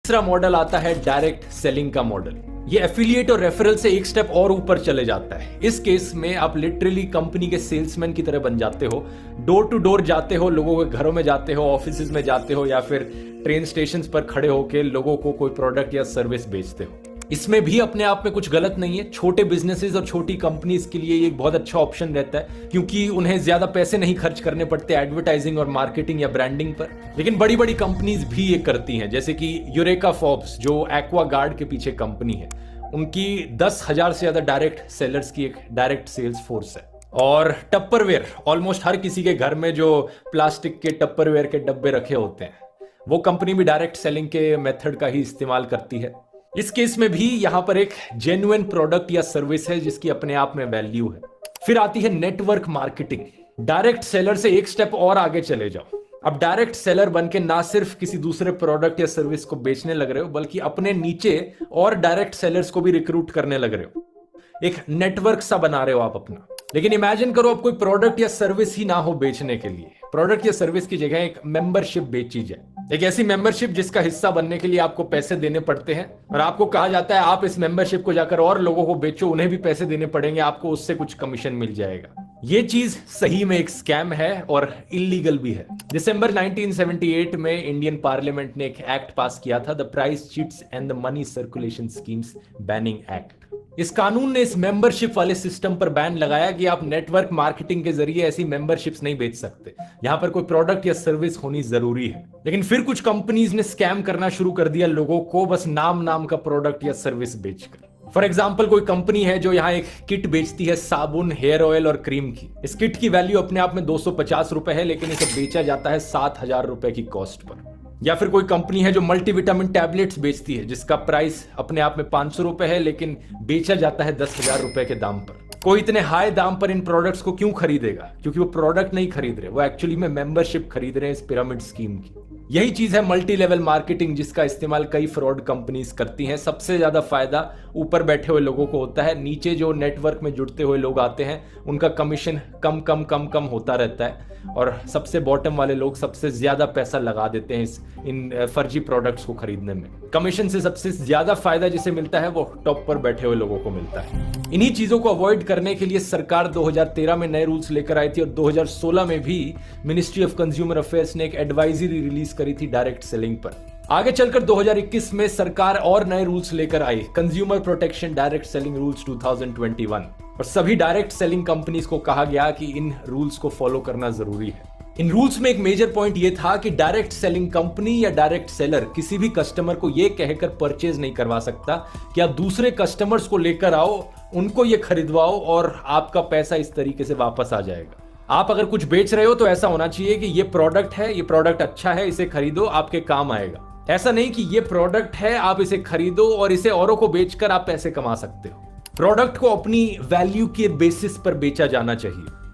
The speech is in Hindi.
तीसरा मॉडल आता है डायरेक्ट सेलिंग का मॉडल। ये एफिलिएट और रेफरल से एक स्टेप और ऊपर चले जाता है। इस केस में आप लिटरली कंपनी के सेल्समैन की तरह बन जाते हो, डोर टू डोर जाते हो, लोगों के घरों में जाते हो, ऑफिस में जाते हो या फिर ट्रेन स्टेशन पर खड़े होकर लोगों को कोई प्रोडक्ट या सर्विस बेचते हो। इसमें भी अपने आप में कुछ गलत नहीं है। छोटे बिजनेसेस और छोटी कंपनीज के लिए ये एक बहुत अच्छा ऑप्शन रहता है, क्योंकि उन्हें ज्यादा पैसे नहीं खर्च करने पड़ते एडवर्टाइजिंग और मार्केटिंग या ब्रांडिंग पर। लेकिन बड़ी बड़ी कंपनीज भी ये करती हैं, जैसे कि यूरेका फॉर्ब्स जो एक्वा गार्ड के पीछे कंपनी है, उनकी 10,000 से ज्यादा डायरेक्ट सेलर्स की एक डायरेक्ट सेल्स फोर्स है। और टप्परवेयर, ऑलमोस्ट हर किसी के घर में जो प्लास्टिक के टप्परवेयर के डब्बे रखे होते हैं, वो कंपनी भी डायरेक्ट सेलिंग के मेथड का ही इस्तेमाल करती है। इस केस में भी यहां पर एक जेन्युइन प्रोडक्ट या सर्विस है जिसकी अपने आप में वैल्यू है। फिर आती है नेटवर्क मार्केटिंग। डायरेक्ट सेलर से एक स्टेप और आगे चले जाओ। अब डायरेक्ट सेलर बनके ना सिर्फ किसी दूसरे प्रोडक्ट या सर्विस को बेचने लग रहे हो, बल्कि अपने नीचे और डायरेक्ट सेलर्स को भी रिक्रूट करने लग रहे हो। एक नेटवर्क सा बना रहे हो आप अपना। लेकिन इमेजिन करो अब कोई प्रोडक्ट या सर्विस ही ना हो बेचने के लिए। प्रोडक्ट या सर्विस की जगह एक मेंबरशिप बेची जाए, एक ऐसी मेंबरशिप जिसका हिस्सा बनने के लिए आपको पैसे देने पड़ते हैं और आपको कहा जाता है आप इस मेंबरशिप को जाकर और लोगों को बेचो, उन्हें भी पैसे देने पड़ेंगे, आपको उससे कुछ कमीशन मिल जाएगा। ये चीज सही में एक स्कैम है और इलीगल भी है। दिसंबर 1978 में इंडियन पार्लियामेंट ने एक एक्ट पास किया था, the price cheats and the money circulation schemes banning act. इस कानून ने इस मेंबरशिप वाले सिस्टम पर बैन लगाया कि आप नेटवर्क मार्केटिंग के जरिए ऐसी मेंबरशिप्स नहीं बेच सकते। यहां पर कोई प्रोडक्ट या सर्विस होनी जरूरी है। लेकिन फिर कुछ कंपनीज ने स्कैम करना शुरू कर दिया लोगों को, बस नाम का प्रोडक्ट या सर्विस बेचकर। फॉर एग्जाम्पल, कोई कंपनी है जो यहाँ एक किट बेचती है साबुन, हेयर ऑयल और क्रीम की। इस किट की वैल्यू अपने आप में 250 रुपए है, लेकिन इसे बेचा जाता है 7,000 रुपए की कॉस्ट पर। या फिर कोई कंपनी है जो मल्टीविटामिन टैबलेट्स बेचती है, जिसका प्राइस अपने आप में 500 रुपए है, लेकिन बेचा जाता है 10,000 रुपए के दाम पर। कोई इतने हाई दाम पर इन प्रोडक्ट्स को क्यों खरीदेगा? क्योंकि वो प्रोडक्ट नहीं खरीद रहे, वो एक्चुअली में मेंबरशिप खरीद रहे हैं इस पिरामिड स्कीम की। यही चीज है मल्टी लेवल मार्केटिंग, जिसका इस्तेमाल कई फ्रॉड कंपनीज करती हैं। सबसे ज्यादा फायदा ऊपर बैठे हुए लोगों को होता है, नीचे जो नेटवर्क में जुड़ते हुए लोग आते हैं उनका कमीशन कम होता रहता है, और सबसे बॉटम वाले लोग सबसे ज्यादा पैसा लगा देते हैं इन फर्जी प्रोडक्ट्स को खरीदने में। कमीशन से सबसे ज्यादा फायदा जिसे मिलता है वो टॉप पर बैठे हुए लोगों को मिलता है। इन्हीं चीजों को अवॉइड करने के लिए सरकार 2013 में नए रूल्स लेकर आई थी, और 2016 में भी मिनिस्ट्री ऑफ कंज्यूमर अफेयर्स ने एक एडवाइजरी रिलीज करी थी डायरेक्ट सेलिंग पर। आगे चलकर 2021 में सरकार और नए रूल्स लेकर आई, consumer protection direct selling rules 2021, और सभी डायरेक्ट सेलिंग कंपनीज को कहा गया कि इन रूल्स को फॉलो करना जरूरी है। इन रूल्स में एक मेजर पॉइंट यह था कि डायरेक्ट सेलिंग कंपनी या डायरेक्ट सेलर किसी भी कस्टमर को यह कहकर परचेज नहीं करवा सकता कि आप दूसरे कस्टमर्स को लेकर आओ, उनको ये खरीदवाओ और आपका पैसा इस तरीके से वापस आ जाएगा। आप अगर कुछ बेच रहे हो तो ऐसा होना चाहिए कि ये प्रोडक्ट है, ये प्रोडक्ट अच्छा है, इसे खरीदो, आपके काम आएगा। ऐसा नहीं कि ये प्रोडक्ट है, आप इसे खरीदो और इसे औरों को बेचकर आप पैसे कमा सकते हो। प्रोडक्ट को अपनी वैल्यू के बेसिस पर बेचा जाना चाहिए।